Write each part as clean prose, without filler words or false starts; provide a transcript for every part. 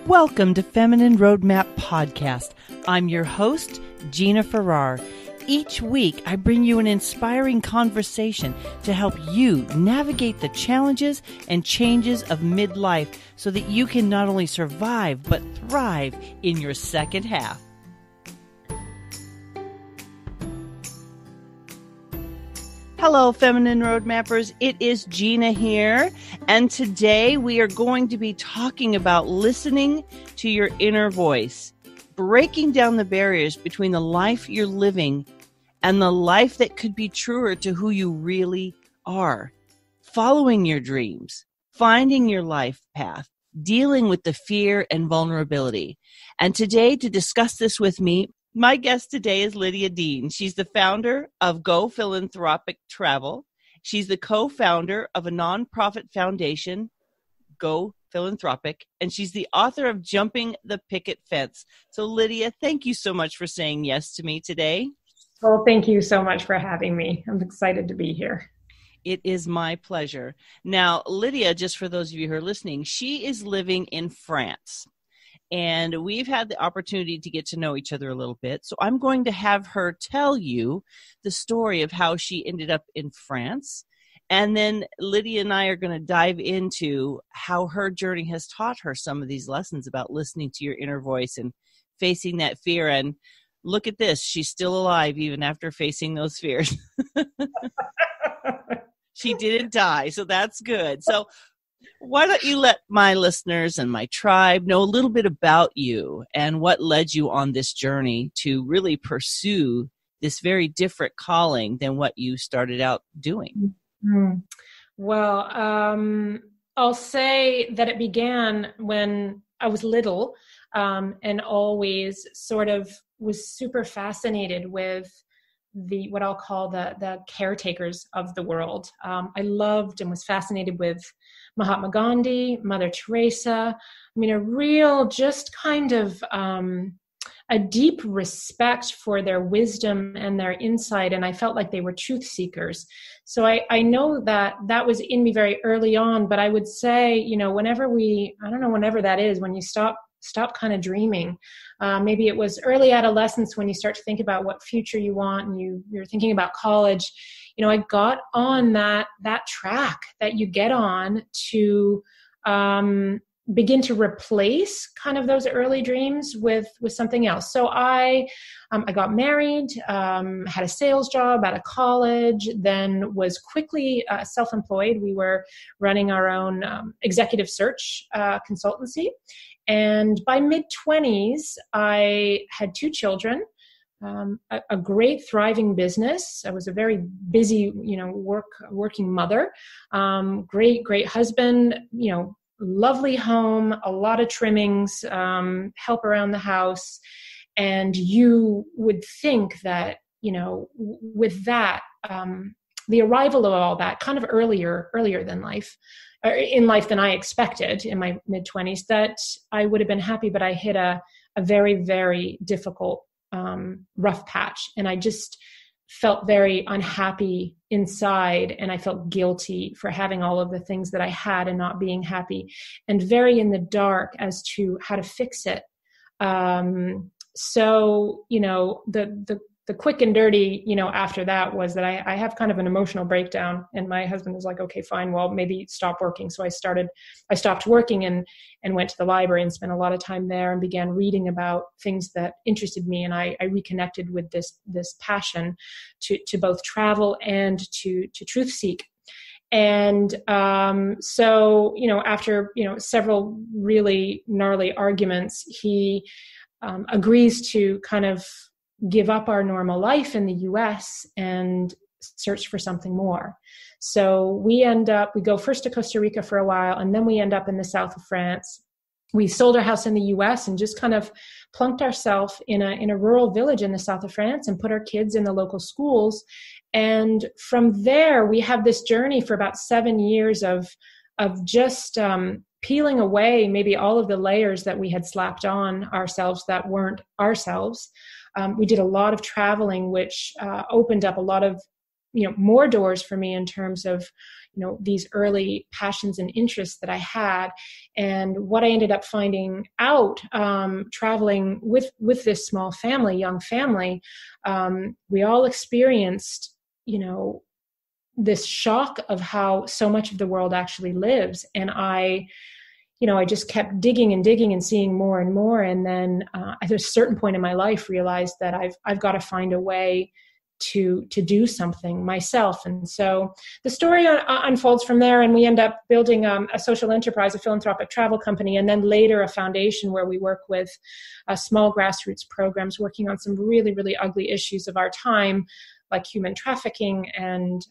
Welcome to Feminine Roadmap Podcast. I'm your host, Gina Farrar. Each week, I bring you an inspiring conversation to help you navigate the challenges and changes of midlife so that you can not only survive, but thrive in your second half. Hello, Feminine Roadmappers. It is Gina here, and today we are going to be talking about listening to your inner voice, breaking down the barriers between the life you're living and the life that could be truer to who you really are, following your dreams, finding your life path, dealing with the fear and vulnerability. And today, to discuss this with me, my guest today is Lydia Dean. She's the founder of Go Philanthropic Travel. She's the co-founder of a nonprofit foundation, Go Philanthropic, and she's the author of Jumping the Picket Fence. So Lydia, thank you so much for saying yes to me today. Well, thank you so much for having me. I'm excited to be here. It is my pleasure. Now, Lydia, just for those of you who are listening, she is living in France. And we've had the opportunity to get to know each other a little bit. So I'm going to have her tell you the story of how she ended up in France. And then Lydia and I are going to dive into how her journey has taught her some of these lessons about listening to your inner voice and facing that fear. And look at this, she's still alive even after facing those fears. She didn't die, so that's good. So why don't you let my listeners and my tribe know a little bit about you and what led you on this journey to really pursue this very different calling than what you started out doing? Mm-hmm. Well, I'll say that it began when I was little and always sort of was super fascinated with what I'll call the caretakers of the world. I loved and was fascinated with Mahatma Gandhi, Mother Teresa. I mean, a real just kind of a deep respect for their wisdom and their insight. And I felt like they were truth seekers. So I know that was in me very early on, but I would say, whenever whenever that is, when you stop kind of dreaming. Maybe it was early adolescence when you start to think about what future you want and you're thinking about college. I got on that track that you get on to begin to replace kind of those early dreams with something else. So I got married, had a sales job out of college, then was quickly self-employed. We were running our own executive search consultancy. And by mid-20s, I had 2 children, a great thriving business. I was a very busy, working mother, great husband, lovely home, a lot of trimmings, help around the house. And you would think that, with that, the arrival of all that kind of earlier than life, in life than I expected in my mid-20s, that I would have been happy, but I hit a very, very difficult, rough patch. And I just felt very unhappy inside. And I felt guilty for having all of the things that I had and not being happy, and very in the dark as to how to fix it. So, the quick and dirty, after that was that I have kind of an emotional breakdown, and my husband was like, okay, fine, well, maybe stop working. So I stopped working and went to the library and spent a lot of time there and began reading about things that interested me. And I reconnected with this passion to both travel and to truth seek. And so, after, several really gnarly arguments, he agrees to kind of give up our normal life in the US and search for something more. So we go first to Costa Rica for a while, and then we end up in the south of France. We sold our house in the US and just kind of plunked ourselves in a rural village in the south of France and put our kids in the local schools. And from there, we have this journey for about 7 years of just peeling away maybe all of the layers that we had slapped on ourselves that weren't ourselves. We did a lot of traveling, which opened up a lot of more doors for me in terms of, these early passions and interests that I had. And what I ended up finding out, traveling with this small family, young family, we all experienced, this shock of how so much of the world actually lives. And I just kept digging and digging and seeing more and more. And then at a certain point in my life, realized that I've got to find a way to do something myself. And so the story unfolds from there, and we end up building a social enterprise, a philanthropic travel company, and then later a foundation where we work with small grassroots programs working on some really, really ugly issues of our time, like human trafficking and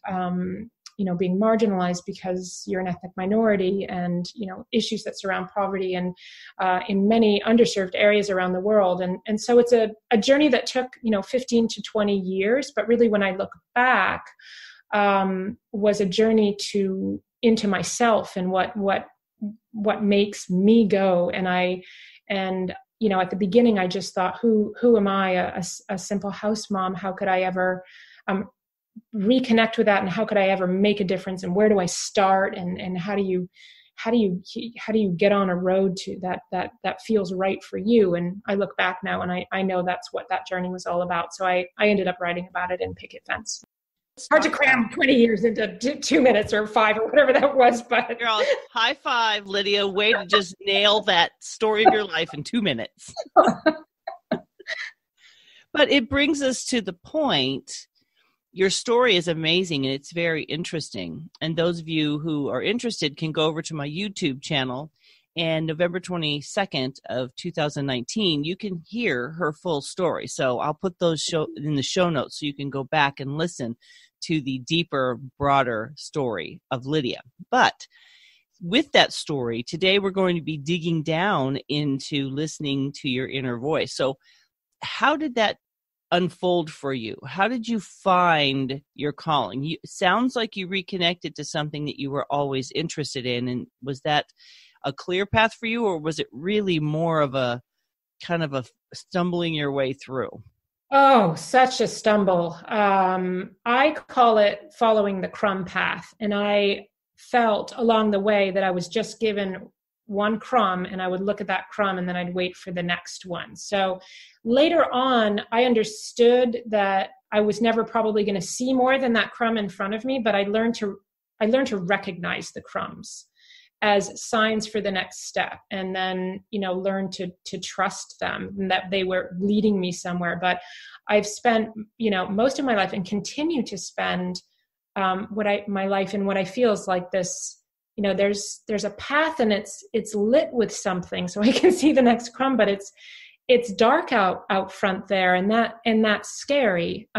being marginalized because you're an ethnic minority, and issues that surround poverty and in many underserved areas around the world. And so it's a journey that took 15 to 20 years, but really when I look back, was a journey into myself and what makes me go. And at the beginning I just thought, who am I, a simple house mom? How could I ever reconnect with that, and how could I ever make a difference, and where do I start, and how do you get on a road to that feels right for you? And I look back now and I know that's what that journey was all about. So I ended up writing about it in Picket Fence. It's hard to cram 20 years into 2 minutes or 5 or whatever that was, but girl, high five, Lydia. Way to just nail that story of your life in 2 minutes. But it brings us to the point. Your story is amazing and it's very interesting. And those of you who are interested can go over to my YouTube channel, and November 22nd of 2019, you can hear her full story. So I'll put those in the show notes so you can go back and listen to the deeper, broader story of Lydia. But with that story, today we're going to be digging down into listening to your inner voice. So how did that unfold for you? How did you find your calling? It sounds like you reconnected to something that you were always interested in. And was that a clear path for you, or was it really more of a kind of a stumbling your way through? Oh, such a stumble. I call it following the crumb path. And I felt along the way that I was just given one crumb, and I would look at that crumb and then I'd wait for the next one. So later on, I understood that I was never probably going to see more than that crumb in front of me, but I learned to recognize the crumbs as signs for the next step, and then, learn to trust them and that they were leading me somewhere. But I've spent, most of my life and continue to spend my life in what I feel is like this, there's a path and it's lit with something, so I can see the next crumb, but it's dark out front there, and that's scary.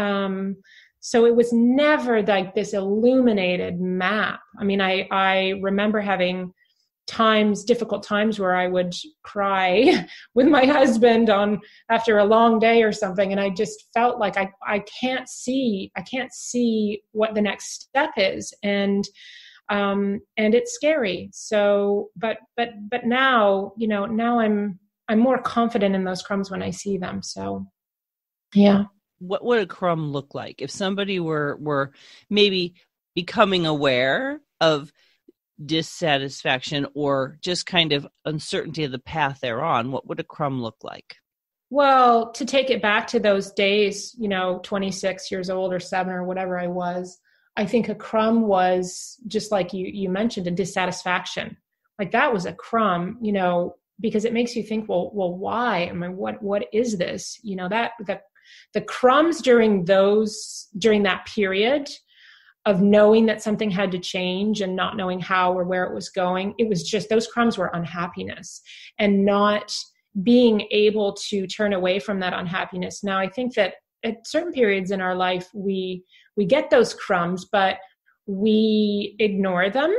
So it was never like this illuminated map. I mean, I remember having difficult times where I would cry with my husband after a long day or something. And I just felt like I can't see what the next step is. And it's scary. So, but now, now I'm more confident in those crumbs when I see them. So, yeah. What would a crumb look like if somebody were maybe becoming aware of dissatisfaction or just kind of uncertainty of the path they're on? What would a crumb look like? Well, to take it back to those days, 26 years old or 7 or whatever I was, I think a crumb was just like you mentioned, a dissatisfaction. Like that was a crumb, because it makes you think, well, why? I mean, what is this? The crumbs during that period of knowing that something had to change and not knowing how or where it was going, it was just, those crumbs were unhappiness and not being able to turn away from that unhappiness. Now, I think that at certain periods in our life, we get those crumbs, but we ignore them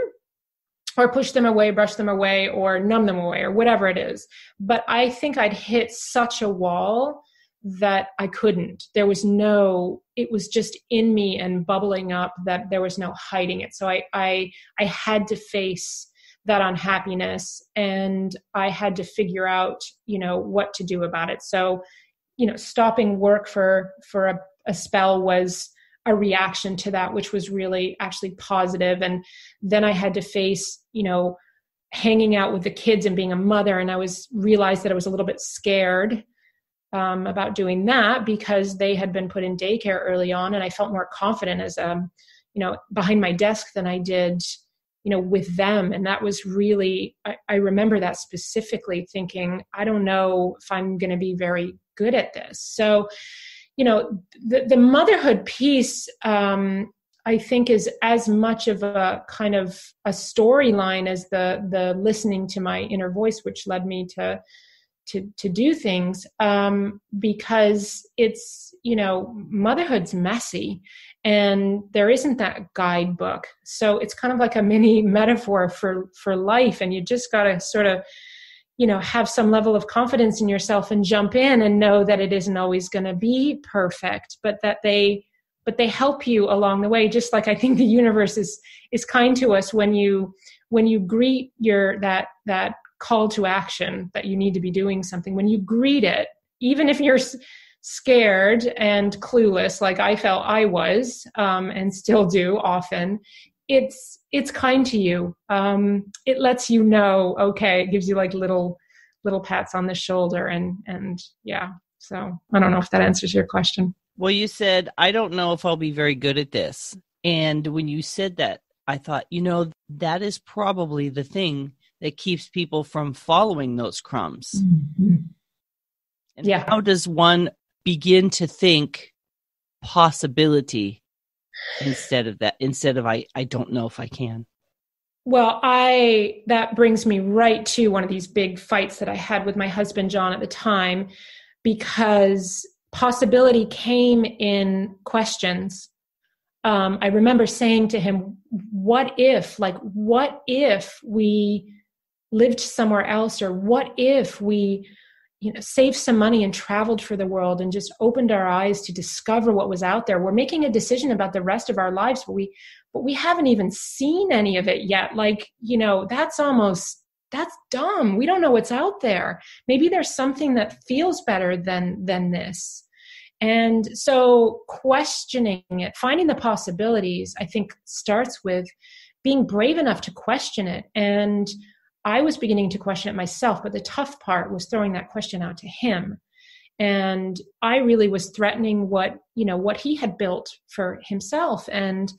or push them away, brush them away, or numb them away, or whatever it is. But I think I'd hit such a wall that I couldn't. It was just in me and bubbling up that there was no hiding it. So I had to face that unhappiness, and I had to figure out, what to do about it. So, stopping work for a spell was a reaction to that, which was really actually positive. And then I had to face, hanging out with the kids and being a mother. And realized that I was a little bit scared about doing that because they had been put in daycare early on. And I felt more confident as, behind my desk than I did, with them. And that was really, I remember that specifically thinking, I don't know if I'm going to be very good at this. So, the motherhood piece, I think is as much of a kind of a storyline as the listening to my inner voice, which led me to do things, because it's, motherhood's messy and there isn't that guidebook. So it's kind of like a mini metaphor for life. And you just got to sort of, have some level of confidence in yourself and jump in and know that it isn't always going to be perfect, but that they help you along the way. Just like I think the universe is kind to us when you greet that call to action that you need to be doing something. When you greet it, even if you're scared and clueless, like I felt I was, and still do often, it's kind to you. It lets you know, okay, it gives you like little pats on the shoulder and yeah. So I don't know if that answers your question. Well, you said, I don't know if I'll be very good at this. And when you said that, I thought, that is probably the thing that keeps people from following those crumbs. Mm-hmm. And how does one begin to think possibility instead of I don't know if I can? Well, that brings me right to one of these big fights that I had with my husband, John, at the time, because possibility came in questions. I remember saying to him, what if we lived somewhere else, or what if we saved some money and traveled for the world and just opened our eyes to discover what was out there. We're making a decision about the rest of our lives, but we haven't even seen any of it yet. Like, that's dumb. We don't know what's out there. Maybe there's something that feels better than this. And so questioning it, finding the possibilities, I think starts with being brave enough to question it. And I was beginning to question it myself, but the tough part was throwing that question out to him. And I really was threatening what he had built for himself and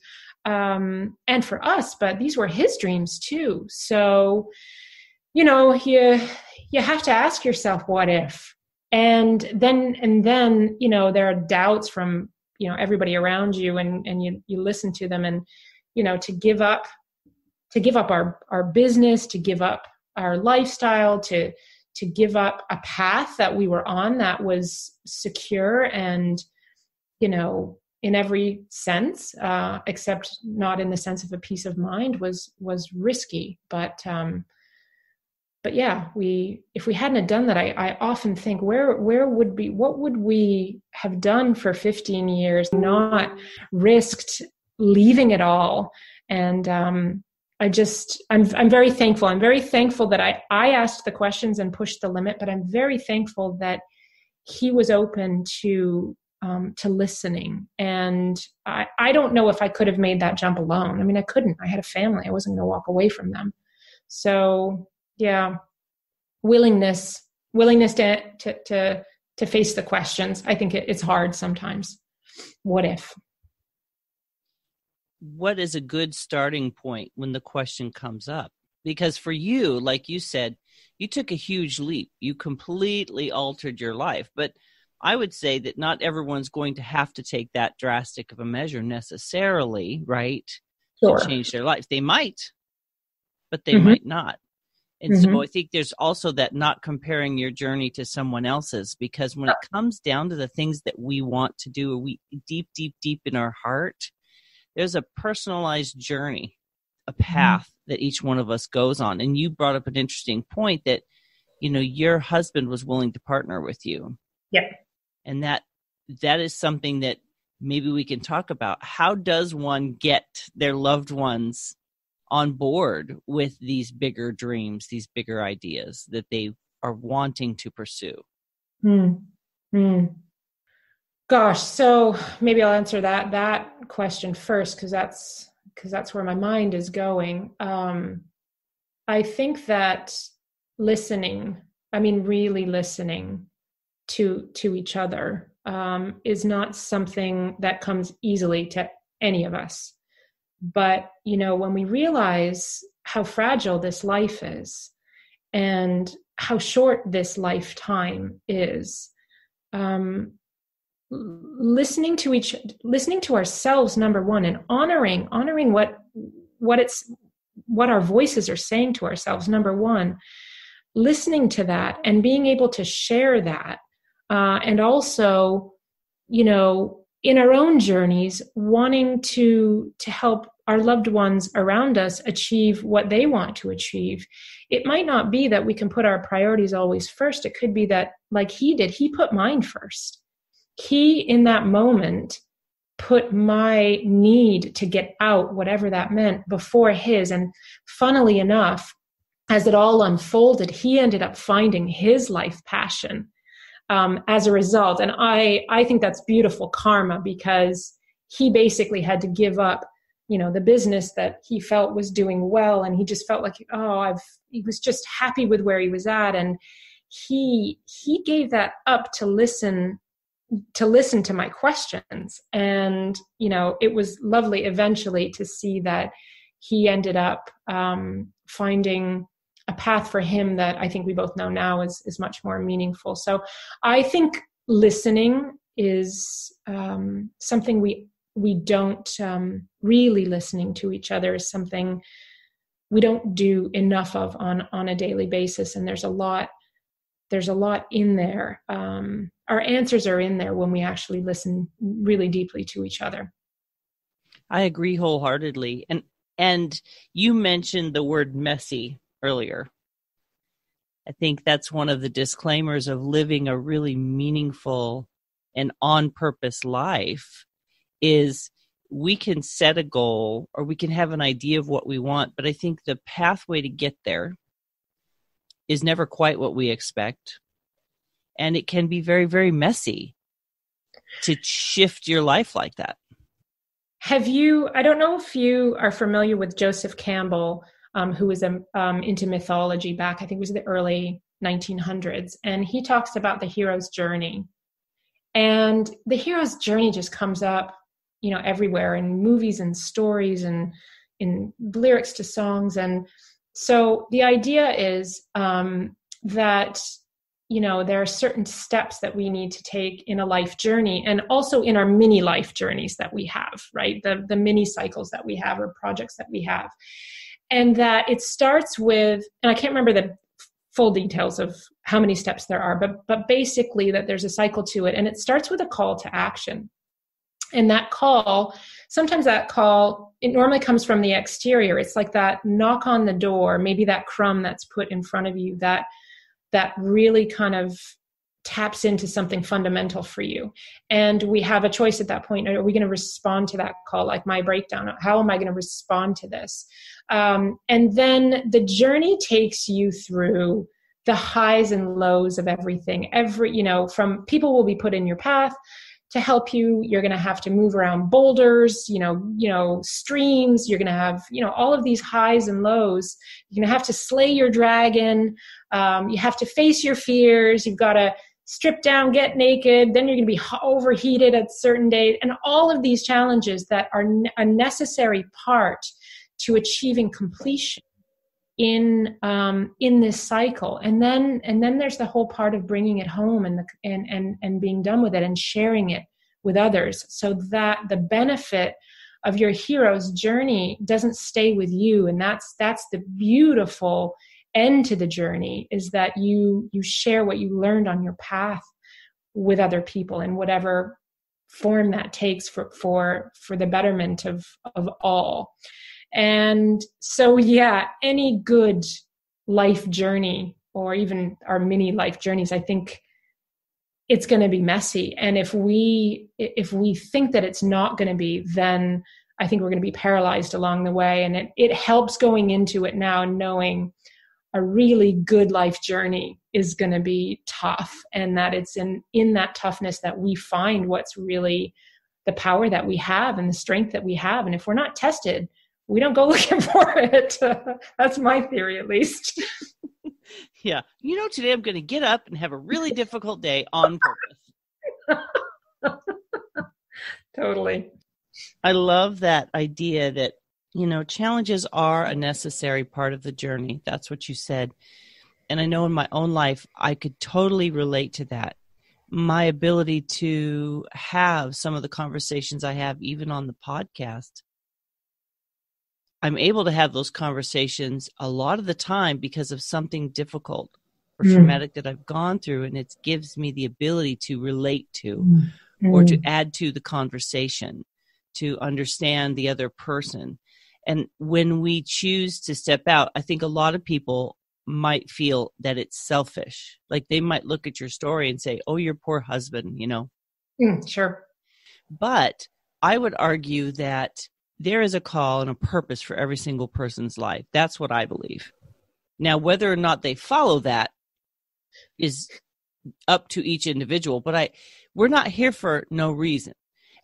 for us, but these were his dreams too. So, you have to ask yourself, what if? And then, there are doubts from, everybody around you and you listen to them and, to give up our business, to give up our lifestyle, to give up a path that we were on that was secure and, in every sense, except not in the sense of a peace of mind, was risky. But yeah, if we hadn't have done that, I often think what would we have done for 15 years, not risked leaving it all. And I'm very thankful. I'm very thankful that I asked the questions and pushed the limit, but I'm very thankful that he was open to listening. And I don't know if I could have made that jump alone. I mean, I couldn't. I had a family. I wasn't going to walk away from them. So yeah, willingness to face the questions. I think it's hard sometimes. What if? What is a good starting point when the question comes up? Because for you, like you said, you took a huge leap. You completely altered your life. But I would say that not everyone's going to have to take that drastic of a measure necessarily, right? Sure. To change their life. They might, but they might not. And so I think there's also that not comparing your journey to someone else's, because when it comes down to the things that we want to do, we deep in our heart, there's a personalized journey, a path that each one of us goes on. And you brought up an interesting point that, your husband was willing to partner with you. Yeah. And that is something that maybe we can talk about. How does one get their loved ones on board with these bigger dreams, these bigger ideas that they are wanting to pursue? Gosh, so maybe I'll answer that question first, because that's where my mind is going. I think that listening, I mean, really listening to each other, is not something that comes easily to any of us. But when we realize how fragile this life is and how short this lifetime is, um, listening to ourselves, number one, and honoring what our voices are saying to ourselves, number one, listening to that and being able to share that, and also, in our own journeys, wanting to help our loved ones around us achieve what they want to achieve. It might not be that we can put our priorities always first. It could be that, like he did, he put mine first. He, in that moment, put my need to get out, whatever that meant, before his. And funnily enough, as it all unfolded, he ended up finding his life passion, as a result. And I think that's beautiful karma, because he basically had to give up, the business that he felt was doing well. And he just felt like, he was just happy with where he was at. And he gave that up to listen to my questions. And, it was lovely eventually to see that he ended up finding a path for him that I think we both know now is much more meaningful. So I think listening is something we don't really, listening to each other is something we don't do enough of on a daily basis. And there's a lot in there. Our answers are in there when we actually listen really deeply to each other. I agree wholeheartedly. And you mentioned the word messy earlier. I think that's one of the disclaimers of living a really meaningful and on purpose life is we can set a goal or we can have an idea of what we want, but I think the pathway to get there is never quite what we expect. And it can be very, very messy to shift your life like that. I don't know if you are familiar with Joseph Campbell, who was into mythology back, I think it was the early 1900s. And he talks about the hero's journey. And the hero's journey just comes up, everywhere in movies and stories and in lyrics to songs. And so the idea is that, there are certain steps that we need to take in a life journey, and also in our mini life journeys that we have, right? The mini cycles that we have, or projects that we have. And that it starts with, and I can't remember the full details of how many steps there are, but basically that there's a cycle to it. And it starts with a call to action. And sometimes that call, it normally comes from the exterior. It's like that knock on the door, maybe that crumb that's put in front of you that really kind of taps into something fundamental for you. And we have a choice at that point. Are we going to respond to that call? Like my breakdown, how am I going to respond to this? And then the journey takes you through the highs and lows of everything. From people will be put in your path to help you. You're going to have to move around boulders, streams. You're going to have, all of these highs and lows. You're going to have to slay your dragon. You have to face your fears. You've got to strip down, get naked. Then you're going to be overheated at certain days. And all of these challenges that are a necessary part to achieving completion in this cycle. And then there's the whole part of bringing it home and being done with it and sharing it with others, so that the benefit of your hero's journey doesn't stay with you. And that's the beautiful end to the journey, is that you share what you learned on your path with other people in whatever form that takes for the betterment of all. And so, any good life journey, or even our mini life journeys, I think it's going to be messy. And if we think that it's not going to be, then I think we're going to be paralyzed along the way. And it helps going into it now knowing, a really good life journey is going to be tough, and that it's in that toughness that we find what's really the power that we have and the strength that we have. And if we're not tested, we don't go looking for it. That's my theory, at least. Yeah. Today I'm going to get up and have a really difficult day on purpose. Totally. I love that idea that, challenges are a necessary part of the journey. That's what you said. And I know in my own life, I could totally relate to that. My ability to have some of the conversations I have, even on the podcast, I'm able to have those conversations a lot of the time because of something difficult or traumatic that I've gone through. And it gives me the ability to relate to or to add to the conversation, to understand the other person. And when we choose to step out, I think a lot of people might feel that it's selfish. Like they might look at your story and say, oh, your poor husband, Sure. But I would argue that there is a call and a purpose for every single person's life. That's what I believe. Now, whether or not they follow that is up to each individual, but we're not here for no reason.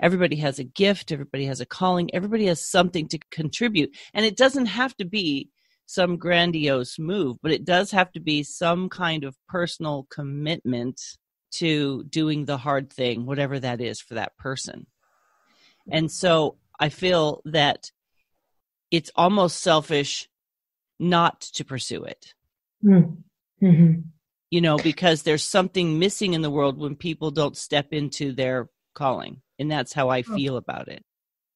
Everybody has a gift. Everybody has a calling. Everybody has something to contribute. And it doesn't have to be some grandiose move, but it does have to be some kind of personal commitment to doing the hard thing, whatever that is for that person. And so I feel that it's almost selfish not to pursue it, because there's something missing in the world when people don't step into their calling. And that's how I feel about it.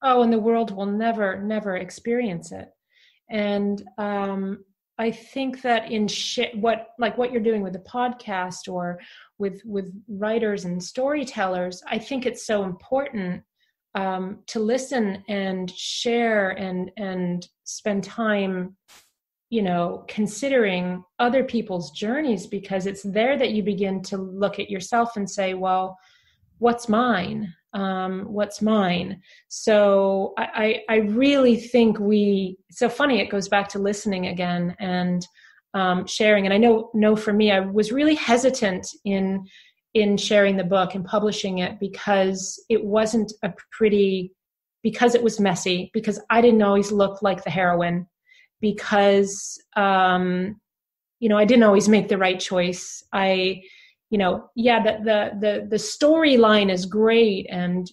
Oh, and the world will never experience it. And I think that what you're doing with the podcast or with writers and storytellers, I think it's so important to listen and share and spend time, considering other people's journeys, because it's there that you begin to look at yourself and say, well, what's mine? What's mine? So I really think it's so funny. It goes back to listening again and sharing. And I know for me, I was really hesitant in sharing the book and publishing it because it wasn't because it was messy, because I didn't always look like the heroine, because, I didn't always make the right choice. The storyline is great, and,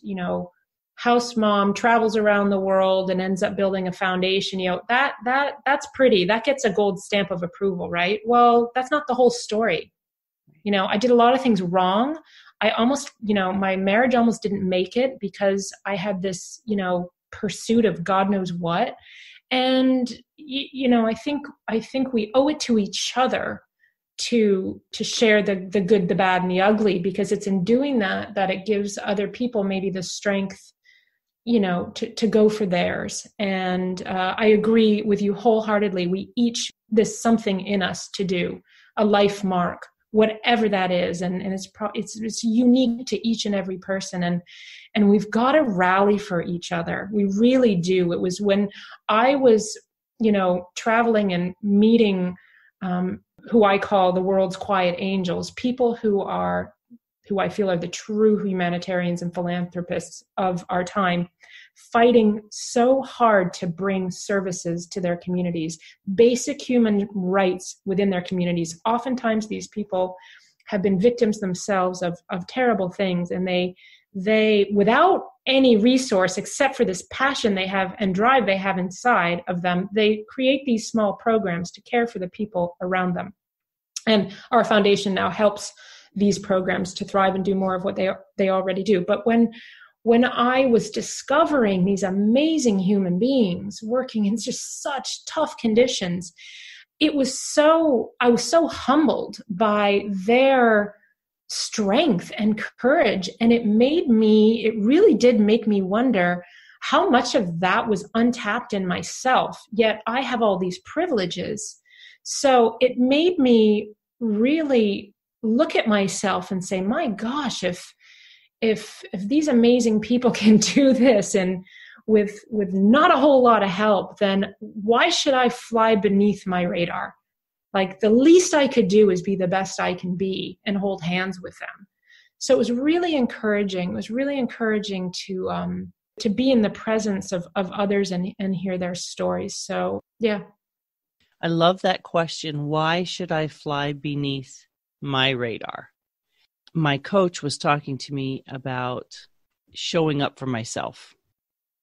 house mom travels around the world and ends up building a foundation, that's pretty. That gets a gold stamp of approval, right? Well, that's not the whole story. I did a lot of things wrong. I almost, my marriage almost didn't make it because I had this, pursuit of God knows what. And, I think we owe it to each other to share the good, the bad, and the ugly, because it's in doing that it gives other people maybe the strength, to go for theirs. And I agree with you wholeheartedly. We each, there's something in us to do, a life mark, whatever that is. And it's unique to each and every person. And we've got to rally for each other. We really do. It was when I was, traveling and meeting, who I call the world's quiet angels, people who I feel are the true humanitarians and philanthropists of our time, fighting so hard to bring services to their communities, basic human rights within their communities. Oftentimes these people have been victims themselves of terrible things, and they without any resource except for this passion they have and drive they have inside of them, they create these small programs to care for the people around them. And our foundation now helps these programs to thrive and do more of what they already do. But when I was discovering these amazing human beings working in just such tough conditions, I was so humbled by their strength and courage. And it really did make me wonder how much of that was untapped in myself, yet I have all these privileges. So it made me really look at myself and say, my gosh, if these amazing people can do this and with not a whole lot of help, then why should I fly beneath my radar? Like the least I could do is be the best I can be and hold hands with them. So it was really encouraging. It was really encouraging to be in the presence of others and hear their stories. So yeah. I love that question. Why should I fly beneath my radar? My coach was talking to me about showing up for myself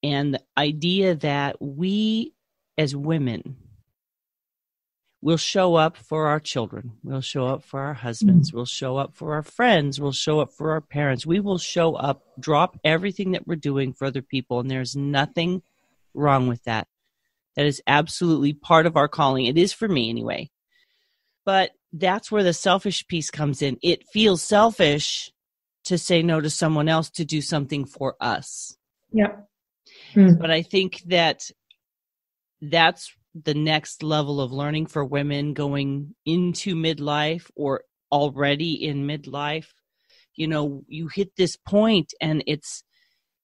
and the idea that we as women will show up for our children. We'll show up for our husbands. We'll show up for our friends. We'll show up for our parents. We will show up, drop everything that we're doing for other people. And there's nothing wrong with that. That is absolutely part of our calling. It is for me anyway. But that's where the selfish piece comes in. It feels selfish to say no to someone else to do something for us. Yeah. But I think that that's the next level of learning for women going into midlife or already in midlife. You know, you hit this point and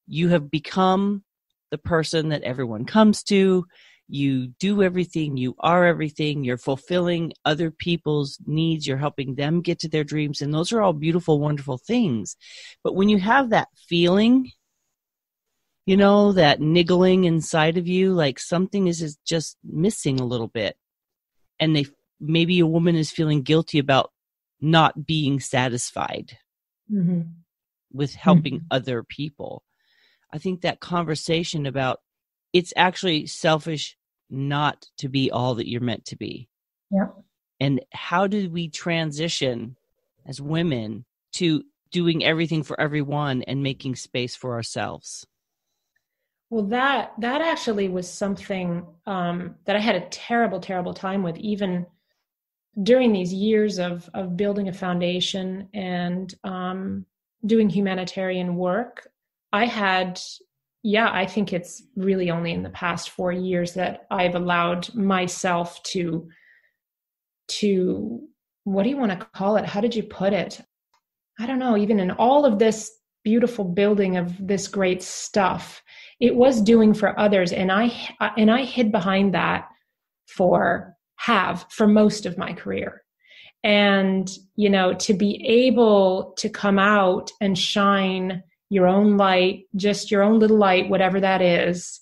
you have become the person that everyone comes to. You do everything. You are everything. You're fulfilling other people's needs. You're helping them get to their dreams. And those are all beautiful, wonderful things. But when you have that feeling, you know, that niggling inside of you, like something is just missing a little bit. And maybe a woman is feeling guilty about not being satisfied with helping other people. I think that conversation about it's actually selfish not to be all that you're meant to be. Yeah. And how do we transition as women to doing everything for everyone and making space for ourselves? Well, that actually was something that I had a terrible, terrible time with, even during these years of building a foundation and doing humanitarian work. I think it's really only in the past 4 years that I've allowed myself to what do you want to call it? How did you put it? I don't know, even in all of this beautiful building of this great stuff, it was doing for others. And I hid behind that for most of my career. And, you know, to be able to come out and shine your own light, just your own little light, whatever that is,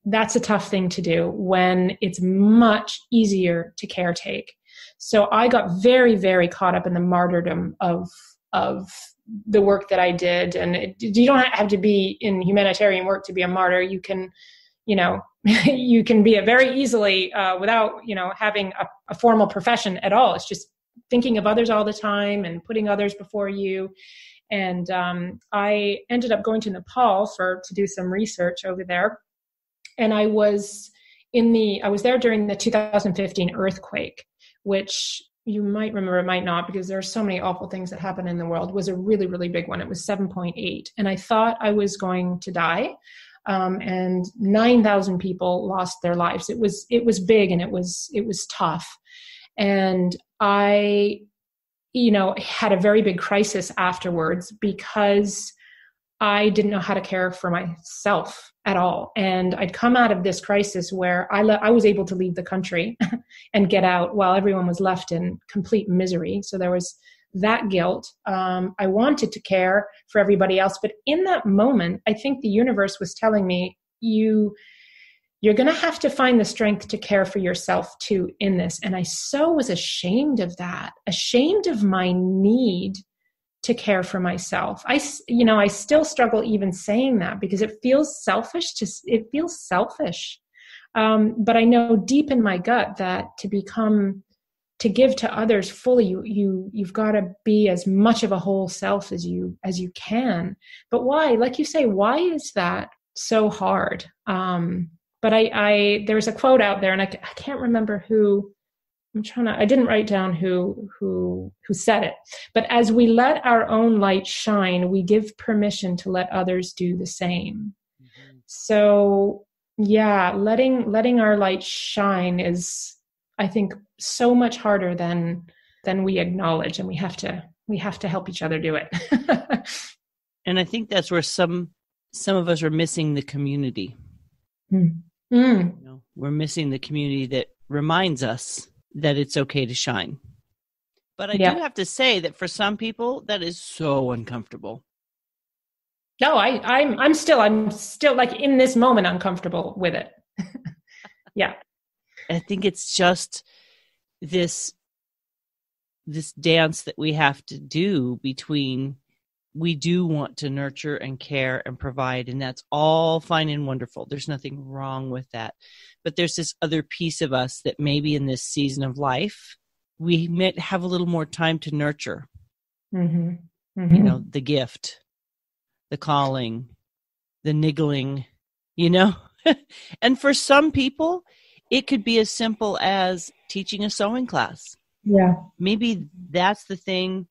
that's a tough thing to do when it's much easier to caretake. So I got very, very caught up in the martyrdom of the work that I did. And you don't have to be in humanitarian work to be a martyr. You can, you know, you can be it very easily without, you know, having a formal profession at all. It's just thinking of others all the time and putting others before you. And I ended up going to Nepal to do some research over there. And I was there during the 2015 earthquake, which you might remember, it might not, because there are so many awful things that happen in the world. It was a really, really big one. It was 7.8. And I thought I was going to die. And 9,000 people lost their lives. It was big and it was tough. And I, you know, had a very big crisis afterwards because I didn't know how to care for myself at all. And I'd come out of this crisis where I was able to leave the country and get out while everyone was left in complete misery. So there was that guilt. I wanted to care for everybody else. But in that moment, I think the universe was telling me, you're going to have to find the strength to care for yourself too in this. And I so was ashamed of that, ashamed of my need to care for myself. I still struggle even saying that because it feels selfish. But I know deep in my gut that to give to others fully, you've got to be as much of a whole self as you can. But why, like you say, why is that so hard? But there's a quote out there, and I can't remember who. I didn't write down who said it, but as we let our own light shine, we give permission to let others do the same. Mm-hmm. So yeah, letting our light shine is, I think, so much harder than we acknowledge, and we have to help each other do it. And I think that's where some of us are missing the community. Mm. You know, we're missing the community that reminds us that it's okay to shine. But I Yeah. do have to say that for some people, that is so uncomfortable. No, I'm still like in this moment uncomfortable with it. Yeah. I think it's just this dance that we have to do between, we do want to nurture and care and provide, and that's all fine and wonderful. There's nothing wrong with that. But there's this other piece of us that maybe in this season of life, we might have a little more time to nurture. Mm-hmm. Mm-hmm. You know, the gift, the calling, the niggling, you know? And for some people, it could be as simple as teaching a sewing class. Yeah. Maybe that's the thing.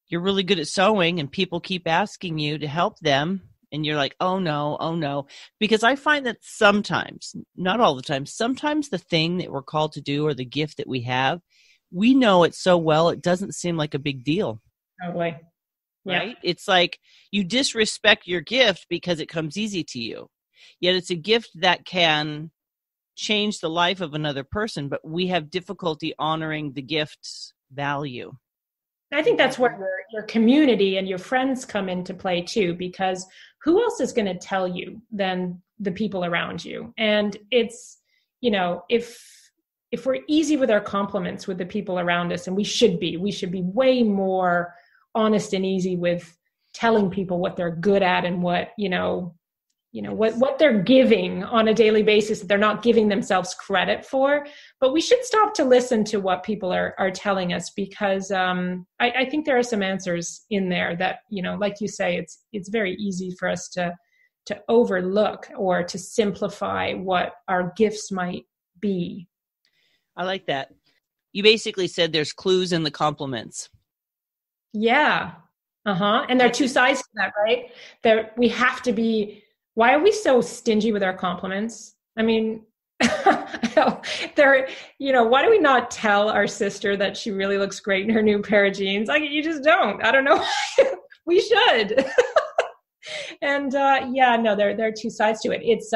You're really good at sewing and people keep asking you to help them. And you're like, oh no. Because I find that sometimes, not all the time, sometimes the thing that we're called to do or the gift that we have, we know it so well, it doesn't seem like a big deal. Totally. Yeah. Right? It's like you disrespect your gift because it comes easy to you. Yet it's a gift that can change the life of another person, but we have difficulty honoring the gift's value. I think that's where your community and your friends come into play too, because who else is going to tell you than the people around you? And it's, you know, if we're easy with our compliments with the people around us, and we should be way more honest and easy with telling people what they're good at and what, what they're giving on a daily basis that they're not giving themselves credit for. But we should stop to listen to what people are telling us, because I think there are some answers in there that, like you say, it's very easy for us to overlook or to simplify what our gifts might be. I like that. You basically said there's clues in the compliments. Yeah. And there are two sides to that, right? We have to be. Why are we so stingy with our compliments? I mean, why do we not tell our sister that she really looks great in her new pair of jeans? Like, you just don't. I don't know. We should. And there are two sides to it. It's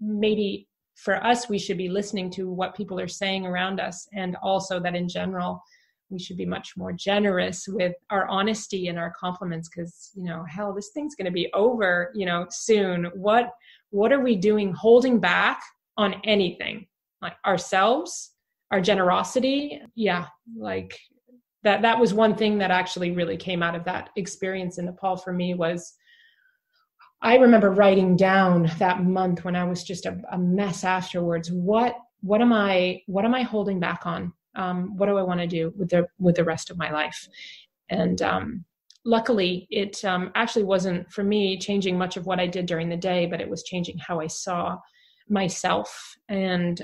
maybe for us, we should be listening to what people are saying around us, and also that in general, we should be much more generous with our honesty and our compliments, because, hell, this thing's going to be over, soon. What are we doing holding back on anything? Like ourselves, our generosity? Yeah, like that was one thing that actually really came out of that experience in Nepal for me. Was I remember writing down that month when I was just a mess afterwards. What am I holding back on? What do I want to do with the rest of my life? And luckily, it actually wasn't for me changing much of what I did during the day, but it was changing how I saw myself and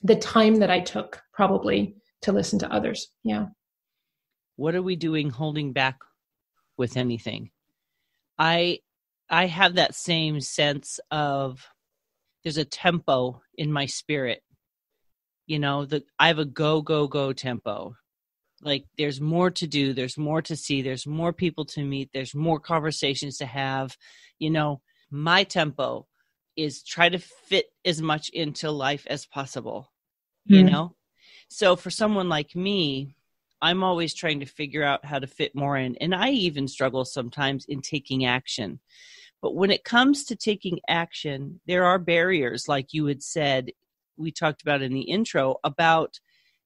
the time that I took probably to listen to others. Yeah. What are we doing holding back with anything? I have that same sense of there's a tempo in my spirit. That I have a go tempo. Like there's more to do, there's more to see, there's more people to meet, there's more conversations to have. My tempo is try to fit as much into life as possible. So for someone like me, I'm always trying to figure out how to fit more in. And I even struggle sometimes in taking action. But when it comes to taking action, there are barriers, like you had said, we talked about in the intro, about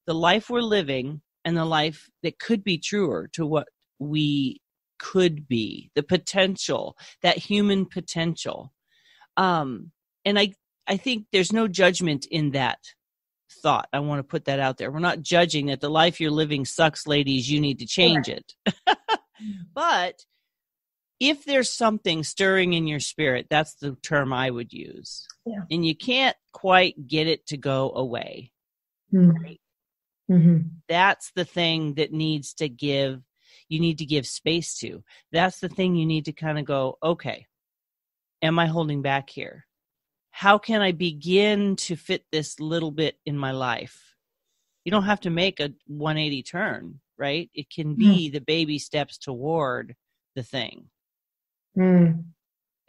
the life we're living and the life that could be truer to what we could be, the potential, that human potential. And I think there's no judgment in that thought. I want to put that out there. We're not judging that the life you're living sucks, ladies. You need to change it. But if there's something stirring in your spirit, that's the term I would use. Yeah. And you can't quite get it to go away. Mm-hmm. Right? Mm-hmm. That's the thing that you need to give space to. That's the thing you need to kind of go, okay, am I holding back here? How can I begin to fit this little bit in my life? You don't have to make a 180 turn, right? It can be the baby steps toward the thing. Mm.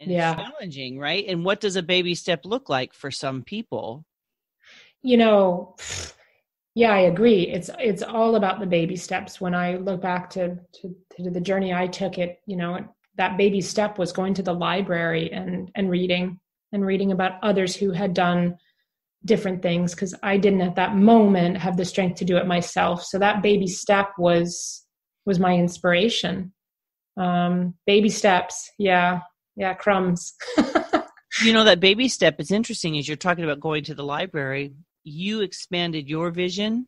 And it's challenging, right? And what does a baby step look like for some people? Yeah, I agree. It's all about the baby steps. When I look back to the journey I took, that baby step was going to the library and reading about others who had done different things, because I didn't at that moment have the strength to do it myself. So that baby step was my inspiration. Baby steps. Yeah. Yeah. Crumbs. That baby step is interesting. As you're talking about going to the library, you expanded your vision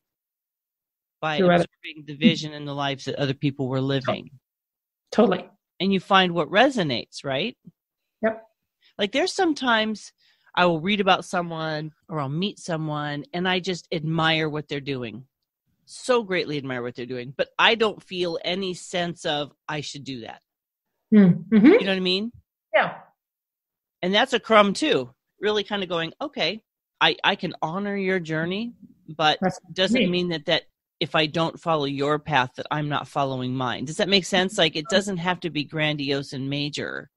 by observing the vision and the lives that other people were living. Totally. And you find what resonates, right? Yep. Like there's sometimes I will read about someone or I'll meet someone and I just admire what they're doing. So greatly admire what they're doing. But I don't feel any sense of I should do that. Mm-hmm. You know what I mean? Yeah. And that's a crumb too. Really kind of going, okay, I can honor your journey, but doesn't mean that if I don't follow your path, that I'm not following mine. Does that make sense? Like it doesn't have to be grandiose and major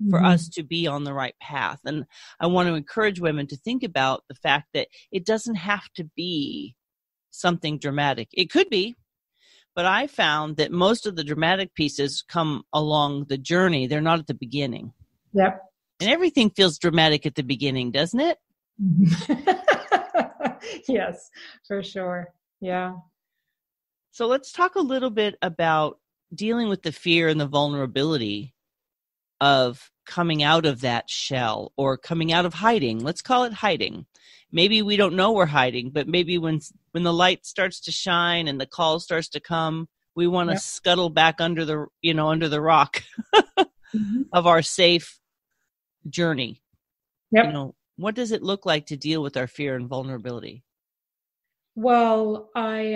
for us to be on the right path. And I want to encourage women to think about the fact that it doesn't have to be something dramatic. It could be, but I found that most of the dramatic pieces come along the journey. They're not at the beginning. Yep. And everything feels dramatic at the beginning, doesn't it? Yes, for sure. Yeah. So let's talk a little bit about dealing with the fear and the vulnerability of coming out of that shell or coming out of hiding. Let's call it hiding. Maybe we don't know we're hiding, but maybe when the light starts to shine and the call starts to come, we want to scuttle back under the rock of our safe journey. Yep. What does it look like to deal with our fear and vulnerability? Well, I,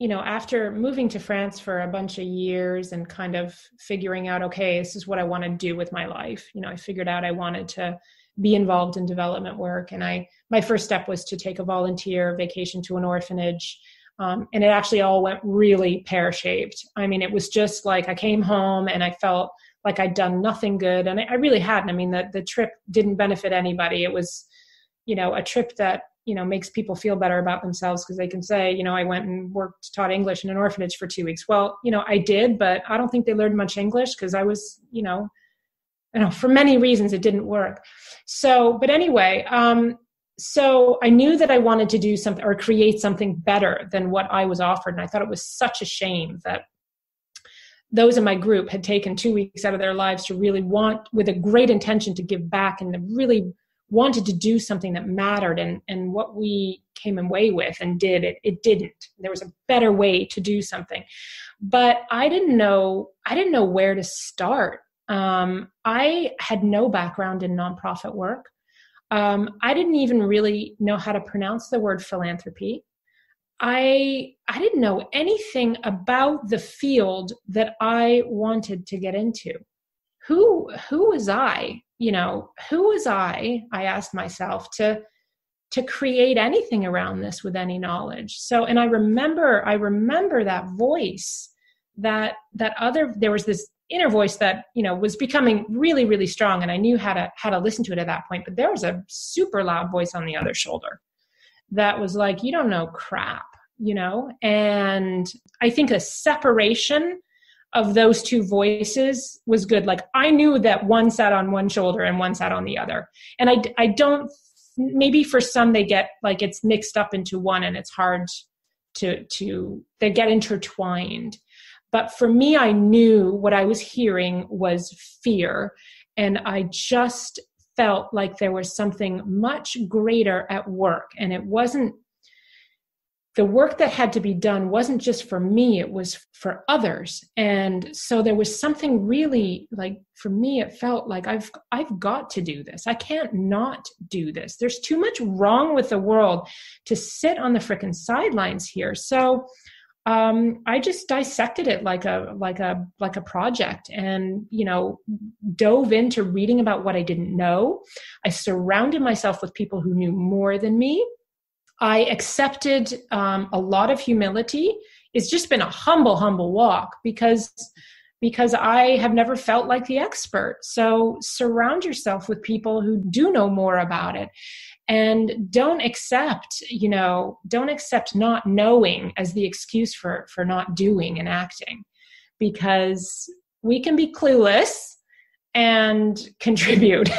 after moving to France for a bunch of years and kind of figuring out, okay, this is what I want to do with my life. I figured out I wanted to be involved in development work. And my first step was to take a volunteer vacation to an orphanage. And it actually all went really pear-shaped. I mean, it was just like I came home and I felt like I'd done nothing good. And I really hadn't. I mean, the trip didn't benefit anybody. It was, a trip that, makes people feel better about themselves because they can say, I went and taught English in an orphanage for 2 weeks. Well, I did, but I don't think they learned much English because I was, for many reasons it didn't work. So, but anyway, so I knew that I wanted to do something or create something better than what I was offered. And I thought it was such a shame that those in my group had taken 2 weeks out of their lives to really with a great intention to give back and really wanted to do something that mattered. And what we came away with and did, it didn't. There was a better way to do something. But I didn't know where to start. I had no background in nonprofit work. I didn't even really know how to pronounce the word philanthropy. I didn't know anything about the field that I wanted to get into. Who was I? Who was I asked myself to create anything around this with any knowledge. So, and I remember that voice, there was this inner voice that, was becoming really, really strong. And I knew how to listen to it at that point, but there was a super loud voice on the other shoulder that was like, you don't know crap, and I think a separation of those two voices was good. Like I knew that one sat on one shoulder and one sat on the other. And I don't, maybe for some they get like it's mixed up into one and it's hard to they get intertwined. But for me, I knew what I was hearing was fear. And I just felt like there was something much greater at work. And it wasn't, the work that had to be done wasn't just for me, it was for others. And so there was something really, like, for me, it felt like I've got to do this. I can't not do this. There's too much wrong with the world to sit on the frickin' sidelines here. So I just dissected it like a project and, dove into reading about what I didn't know. I surrounded myself with people who knew more than me. I accepted a lot of humility. It's just been a humble walk because I have never felt like the expert. So surround yourself with people who do know more about it. And don't accept not knowing as the excuse for not doing and acting, because we can be clueless and contribute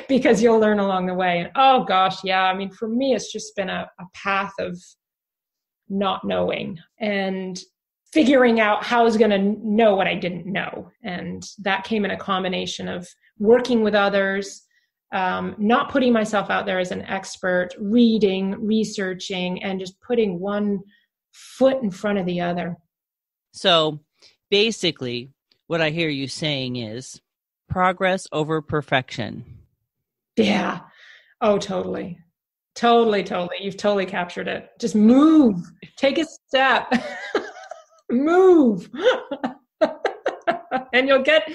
because you'll learn along the way. And oh gosh, yeah. I mean, for me, it's just been a path of not knowing and figuring out how I was going to know what I didn't know. And that came in a combination of working with others, not putting myself out there as an expert, reading, researching, and just putting one foot in front of the other. So basically, what I hear you saying is progress over perfection. Yeah. Oh, totally. Totally. You've totally captured it. Just move. Take a step. Move. And you'll get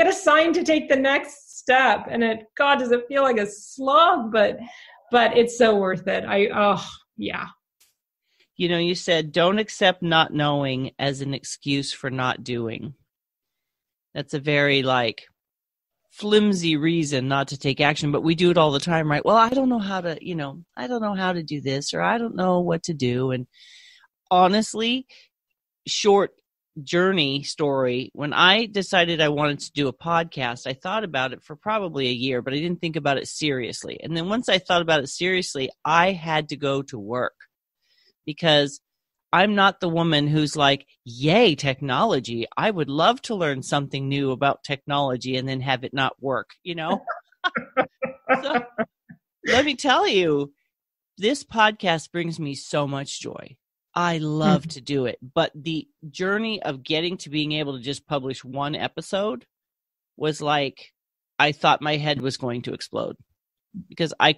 assigned to take the next step. And God, does it feel like a slog, but it's so worth it. Yeah. You said don't accept not knowing as an excuse for not doing. That's a very flimsy reason not to take action, but we do it all the time, right? Well, I don't know how to do this, or I don't know what to do. And honestly, short journey story, when I decided I wanted to do a podcast, I thought about it for probably a year, but I didn't think about it seriously. And then once I thought about it seriously, I had to go to work, because I'm not the woman who's like, yay, technology. I would love to learn something new about technology and then have it not work, So let me tell you, this podcast brings me so much joy. I love to do it. But the journey of getting to being able to just publish one episode was I thought my head was going to explode, because I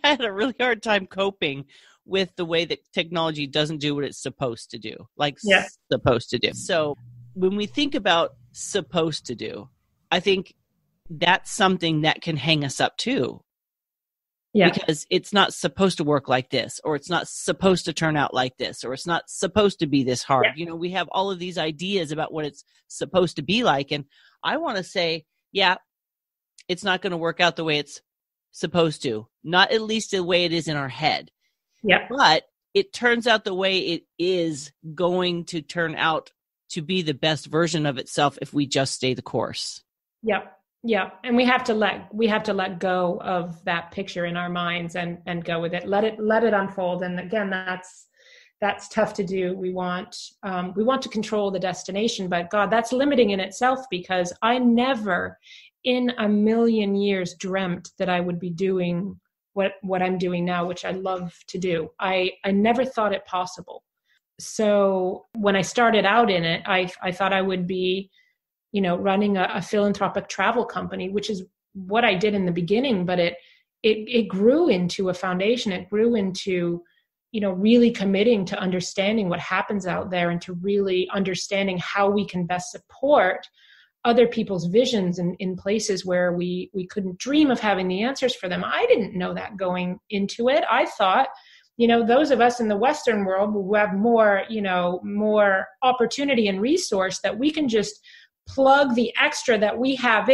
had a really hard time coping with the way that technology doesn't do what it's supposed to do, supposed to do. So when we think about supposed to do, I think that's something that can hang us up too. Yeah. Because it's not supposed to work like this, or it's not supposed to turn out like this, or it's not supposed to be this hard. Yeah. We have all of these ideas about what it's supposed to be like. And I want to say, yeah, it's not going to work out the way it's supposed to, not at least the way it is in our head. Yeah. But it turns out the way it is going to turn out to be the best version of itself if we just stay the course. Yep. Yeah. And we have to let go of that picture in our minds and go with it. Let it unfold. And again, that's tough to do. We want to control the destination, but God, that's limiting in itself, because I never in a million years dreamt that I would be doing what I'm doing now, which I love to do. I never thought it possible. So when I started out in it, I thought I would be, running a philanthropic travel company, which is what I did in the beginning, but it grew into a foundation. It grew into, really committing to understanding what happens out there, and to really understanding how we can best support other people's visions in places where we couldn't dream of having the answers for them. I didn't know that going into it. I thought, those of us in the Western world who have more opportunity and resource, that we can just plug the extra that we have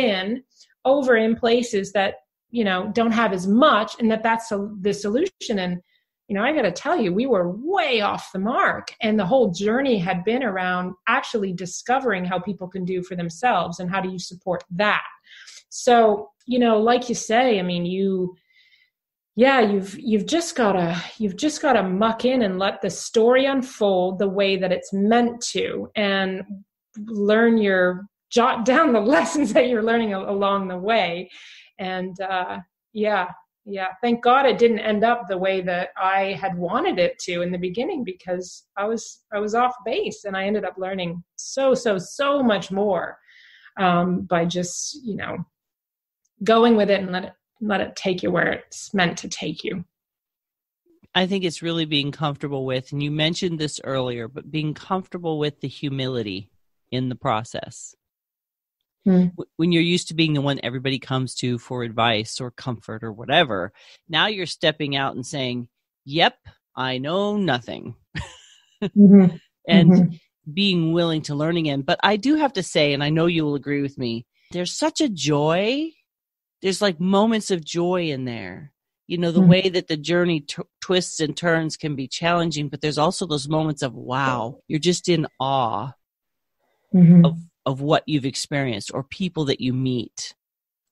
over in places that, don't have as much, and that's the solution. And, I got to tell you, we were way off the mark, and the whole journey had been around actually discovering how people can do for themselves, and how do you support that? So, like you say, I mean, you've just gotta muck in and let the story unfold the way that it's meant to, and jot down the lessons that you're learning along the way. And thank God it didn't end up the way that I had wanted it to in the beginning, because I was off base, and I ended up learning so much more by just going with it and let it take you where it's meant to take you. I think it's really being comfortable with, and you mentioned this earlier, but being comfortable with the humility in the process. When you're used to being the one everybody comes to for advice or comfort or whatever, now you're stepping out and saying, yep, I know nothing. And being willing to learn again. But I do have to say, and I know you will agree with me, there's such a joy. There's moments of joy in there the way that the journey twists and turns can be challenging, but there's also those moments of, wow, you're just in awe of what you've experienced or people that you meet.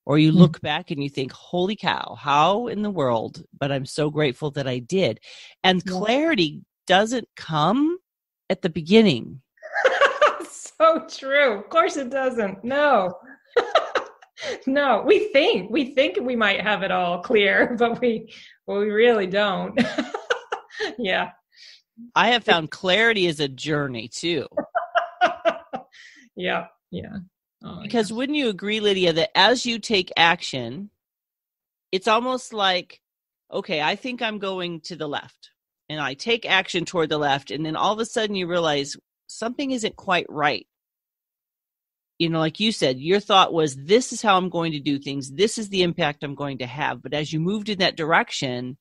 Or you look back and you think, holy cow, how in the world? But I'm so grateful that I did. And clarity doesn't come at the beginning. So true. Of course it doesn't. No. No, we think we might have it all clear, but we really don't. Yeah. I have found clarity is a journey too. Yeah. Yeah. Oh, because wouldn't you agree, Lydia, that as you take action, it's almost like, okay, I think I'm going to the left, and I take action toward the left, and then all of a sudden you realize something isn't quite right. Like you said, your thought was, this is how I'm going to do things. This is the impact I'm going to have. But as you moved in that direction,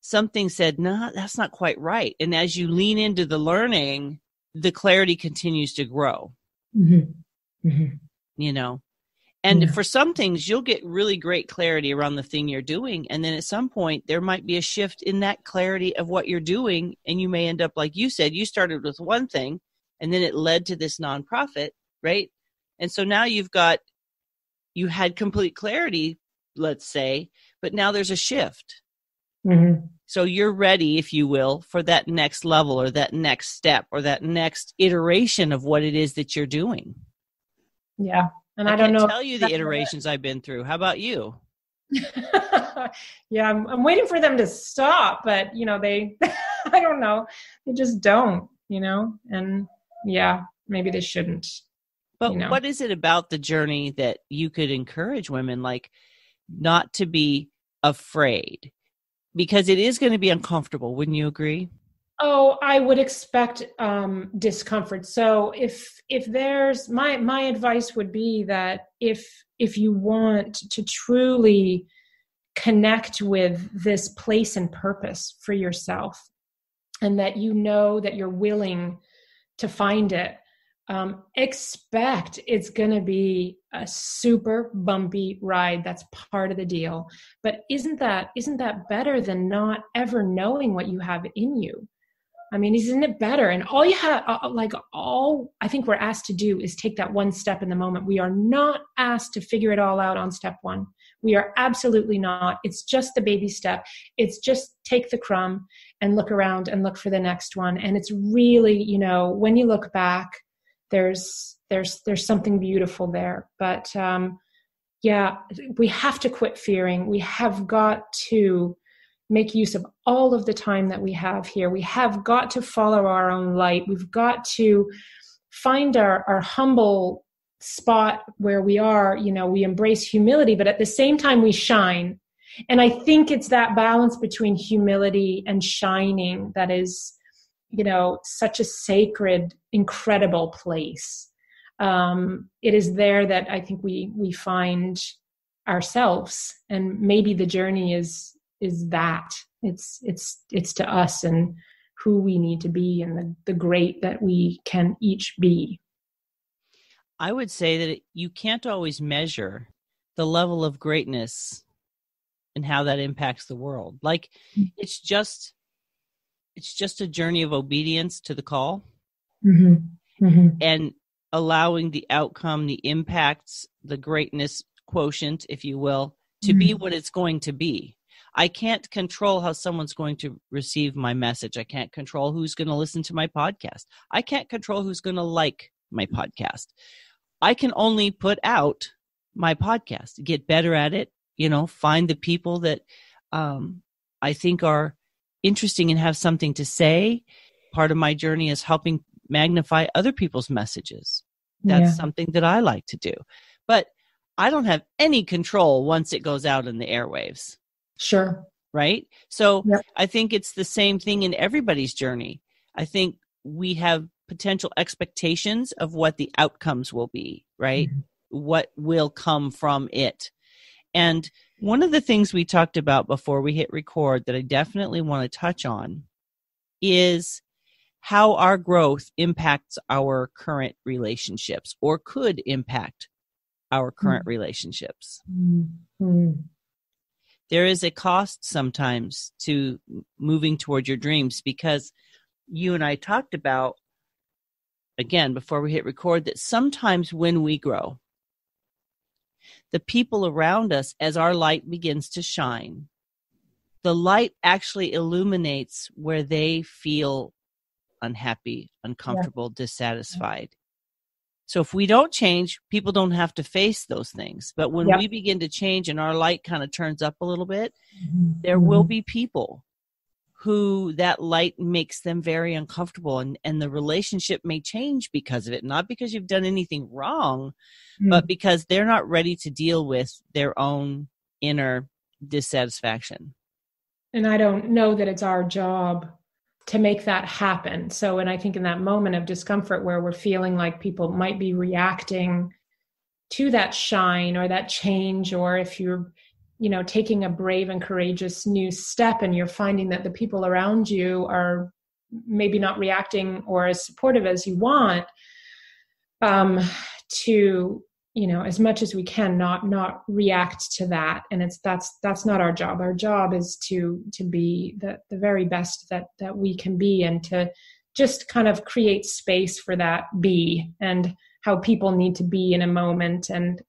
something said, no, that's not quite right. And as you lean into the learning, the clarity continues to grow. And for some things, you'll get really great clarity around the thing you're doing. And then at some point, there might be a shift in that clarity of what you're doing. And you may end up, like you said, you started with one thing, and then it led to this nonprofit, right? And so now you had complete clarity, let's say, but now there's a shift. So you're ready, if you will, for that next level or that next step or that next iteration of what it is that you're doing. Yeah. And I don't know. Tell you the iterations I've been through. How about you? Yeah, I'm waiting for them to stop, but they, I don't know. They just don't, and yeah, maybe they shouldn't. But what is it about the journey that you could encourage women, like, not to be afraid? Because it is going to be uncomfortable. Wouldn't you agree? Oh, I would expect discomfort. So if there's my advice would be that if you want to truly connect with this place and purpose for yourself, and that that you're willing to find it, expect it's going to be a super bumpy ride. That's part of the deal. But isn't that better than not ever knowing what you have in you? I mean, isn't it better? And all you have, all I think we're asked to do is take that one step in the moment. We are not asked to figure it all out on step one. We are absolutely not. It's just the baby step. It's just take the crumb and look around and look for the next one. And it's really, when you look back, there's something beautiful there. But yeah, we have to quit fearing. We have got to make use of all of the time that we have here. We have got to follow our own light. We've got to find our humble spot where we are. We embrace humility, but at the same time we shine. And I think it's that balance between humility and shining that is, such a sacred, incredible place. It is there that I think we find ourselves, and maybe the journey is that it's to us and who we need to be and the great that we can each be. I would say that you can't always measure the level of greatness and how that impacts the world. Like, it's just a journey of obedience to the call and allowing the outcome, the impacts, the greatness quotient, if you will, to be what it's going to be. I can't control how someone's going to receive my message. I can't control who's going to listen to my podcast. I can't control who's going to like my podcast. I can only put out my podcast, get better at it, find the people that I think are interesting and have something to say. Part of my journey is helping magnify other people's messages. That's something that I like to do. But I don't have any control once it goes out in the airwaves. Sure. Right? So I think it's the same thing in everybody's journey. I think we have potential expectations of what the outcomes will be, right? What will come from it. And one of the things we talked about before we hit record that I definitely want to touch on is how our growth impacts our current relationships, or could impact our current relationships. there is a cost sometimes to moving toward your dreams, because you and I talked about, again, before we hit record, that sometimes when we grow, the people around us, as our light begins to shine, the light actually illuminates where they feel unhappy, uncomfortable, dissatisfied. So if we don't change, people don't have to face those things. But when we begin to change and our light kind of turns up a little bit, there will be people who that light makes them very uncomfortable, and the relationship may change because of it, not because you've done anything wrong, but because they're not ready to deal with their own inner dissatisfaction. And I don't know that it's our job to make that happen. So, and I think in that moment of discomfort where we're feeling like people might be reacting to that shine or that change, or if you're, taking a brave and courageous new step and you're finding that the people around you are maybe not reacting or as supportive as you want, to, as much as we can not react to that. And that's not our job. Our job is to be the very best that we can be, and to just kind of create space for that be, and how people need to be in a moment. And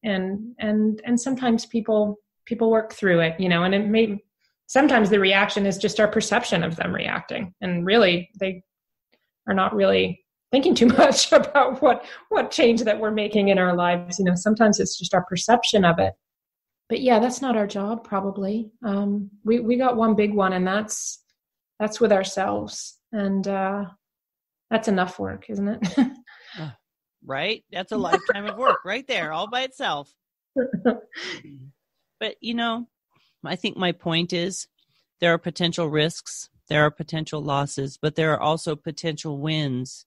sometimes people work through it, and it may, sometimes the reaction is just our perception of them reacting. And really they are not really thinking too much about what change that we're making in our lives. Sometimes it's just our perception of it. But yeah, that's not our job, probably. We got one big one, and that's with ourselves. And that's enough work, isn't it? Right? That's a lifetime of work right there, all by itself. But, I think my point is there are potential risks, there are potential losses, but there are also potential wins.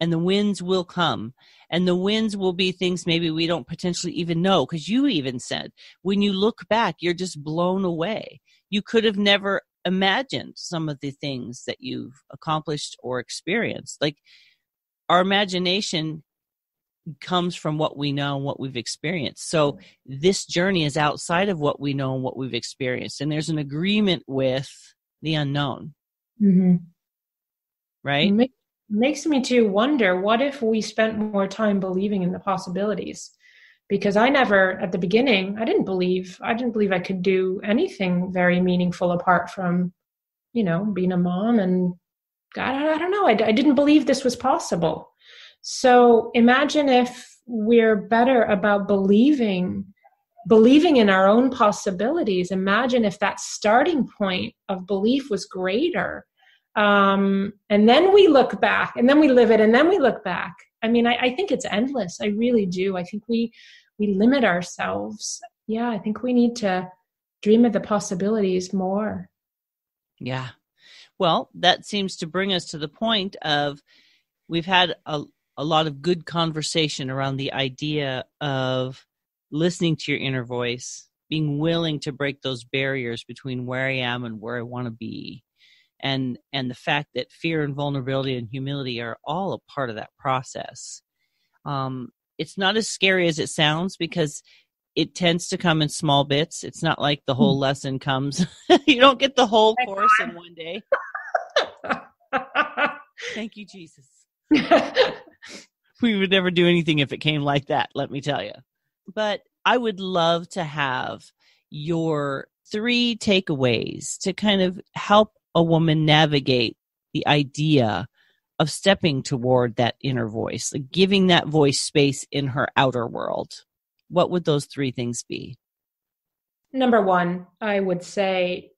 And the wins will come. And the wins will be things maybe we don't potentially even know. Because you even said, when you look back, you're just blown away. You could have never imagined some of the things that you've accomplished or experienced. Like, our imagination comes from what we know and what we've experienced. So this journey is outside of what we know and what we've experienced. And there's an agreement with the unknown. Mm-hmm. Right? Makes me too wonder, what if we spent more time believing in the possibilities? Because I never, at the beginning, I didn't believe I could do anything very meaningful apart from, being a mom. And God, I don't know. I didn't believe this was possible. So imagine if we're better about believing in our own possibilities. Imagine if that starting point of belief was greater. And then we look back, and then we live it, and then we look back. I mean, I think it's endless. I really do. I think we limit ourselves. Yeah, I think we need to dream of the possibilities more. Yeah. Well, that seems to bring us to the point of, we've had a lot of good conversation around the idea of listening to your inner voice, being willing to break those barriers between where I am and where I want to be. And the fact that fear and vulnerability and humility are all a part of that process. It's not as scary as it sounds, because it tends to come in small bits. It's not like the whole lesson comes. You don't get the whole course in one day. Thank you, Jesus. We would never do anything if it came like that, let me tell you. But I would love to have your 3 takeaways to kind of help a woman navigate the idea of stepping toward that inner voice, like giving that voice space in her outer world. What would those 3 things be? Number 1, I would say,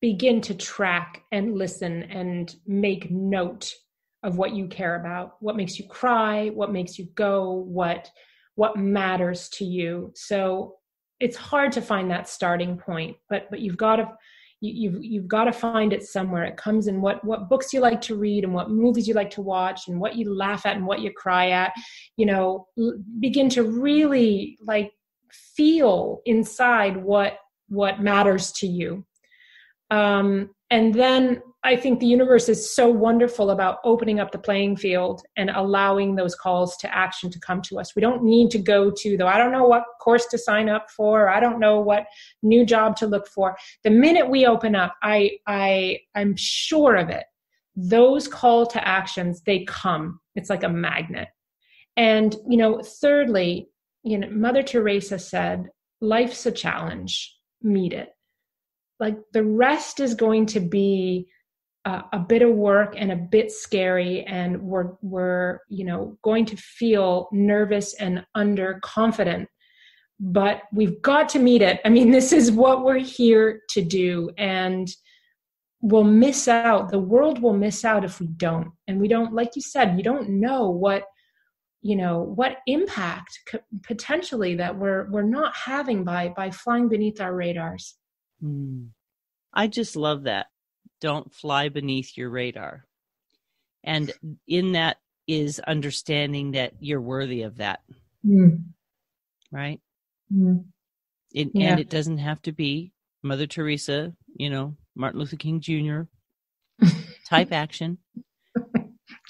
begin to track and listen and make note of what you care about, what makes you cry, what makes you go, what matters to you. So it's hard to find that starting point, but you've got to find it somewhere. It comes in what books you like to read, and what movies you like to watch, and what you laugh at and what you cry at. Begin to really feel inside what matters to you. And And then I think the universe is so wonderful about opening up the playing field and allowing those calls to action to come to us. We don't need to go to, though I don't know what course to sign up for. I don't know what new job to look for. The minute we open up, I'm sure of it. Those call to actions, they come. It's like a magnet. And, thirdly, Mother Teresa said, life's a challenge, meet it. Like the rest is going to be a bit of work and a bit scary, and we're going to feel nervous and underconfident, but we've got to meet it. I mean, this is what we're here to do, and we'll miss out. The world will miss out if we don't. And we don't, like you said, you don't know what impact potentially that we're not having by flying beneath our radars. I just love that. Don't fly beneath your radar. And in that is understanding that you're worthy of that. Right? And it doesn't have to be Mother Teresa, Martin Luther King Jr. type action.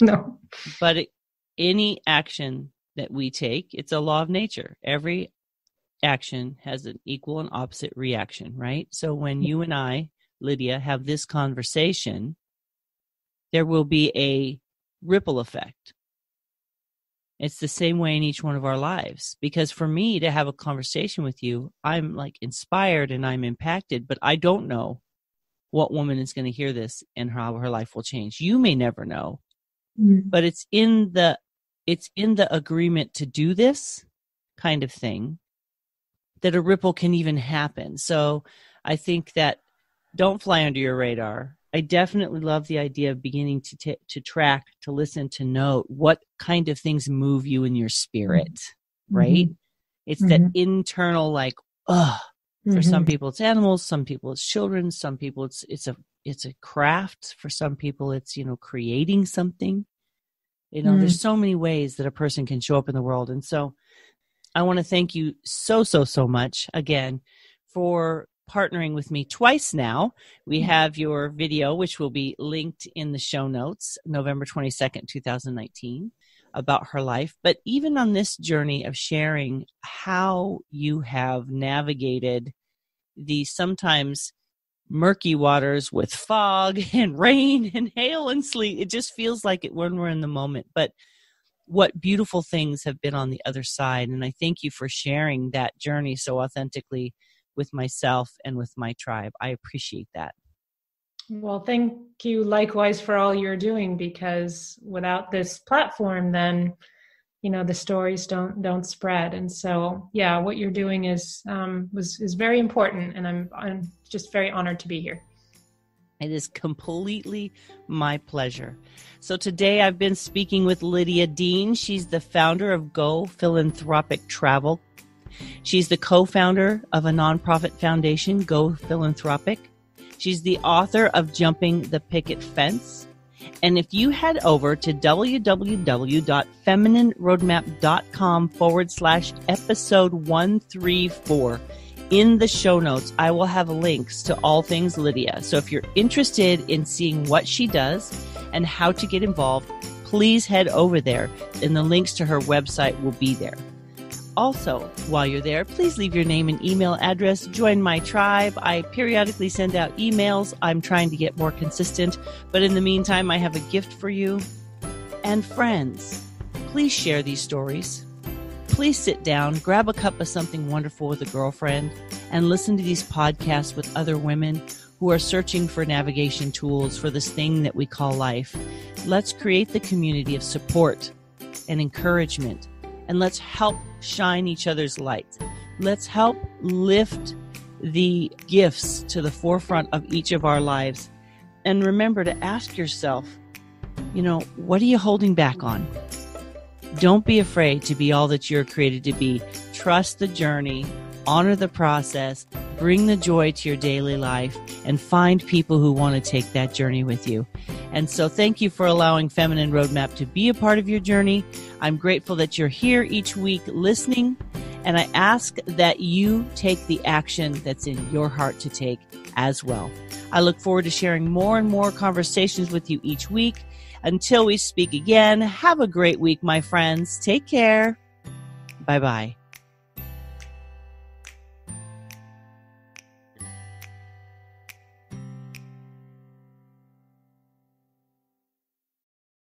No. But any action that we take, it's a law of nature. Every action has an equal and opposite reaction, right? So when you and I, Lydia, have this conversation, there will be a ripple effect. It's the same way in each one of our lives. Because for me to have a conversation with you, I'm like inspired and I'm impacted, but I don't know what woman is going to hear this and how her life will change. You may never know, but it's in the agreement to do this kind of thing that a ripple can even happen. So I think that don't fly under your radar. I definitely love the idea of beginning to track, to listen, to note what kind of things move you in your spirit, right? It's that internal, like, for some people it's animals, some people it's children, some people it's a craft. For some people it's, creating something. There's so many ways that a person can show up in the world. And so I want to thank you so much again for partnering with me twice now. We have your video, which will be linked in the show notes, November 22nd, 2019, about her life. But even on this journey of sharing how you have navigated the sometimes murky waters with fog and rain and hail and sleet, it just feels like it when we're in the moment. But what beautiful things have been on the other side. And I thank you for sharing that journey so authentically with myself and with my tribe. I appreciate that. Well, thank you likewise for all you're doing, because without this platform, then, the stories don't spread. And so, yeah, what you're doing is very important. And I'm just very honored to be here. It is completely my pleasure. So today I've been speaking with Lydia Dean. She's the founder of Go Philanthropic Travel. She's the co-founder of a nonprofit foundation, Go Philanthropic. She's the author of Jumping the Picket Fence. And if you head over to www.feminineroadmap.com/episode 134, in the show notes, I will have links to all things Lydia. So if you're interested in seeing what she does and how to get involved, please head over there, and the links to her website will be there. Also, while you're there, please leave your name and email address. Join my tribe. I periodically send out emails. I'm trying to get more consistent, but in the meantime, I have a gift for you. And friends, please share these stories. Please sit down, grab a cup of something wonderful with a girlfriend, and listen to these podcasts with other women who are searching for navigation tools for this thing that we call life. Let's create the community of support and encouragement, and let's help shine each other's light. Let's help lift the gifts to the forefront of each of our lives. And remember to ask yourself, what are you holding back on? Don't be afraid to be all that you're created to be. Trust the journey, honor the process, bring the joy to your daily life, and find people who want to take that journey with you. And so thank you for allowing Feminine Roadmap to be a part of your journey. I'm grateful that you're here each week listening. And I ask that you take the action that's in your heart to take as well. I look forward to sharing more and more conversations with you each week. Until we speak again, have a great week, my friends. Take care. Bye-bye.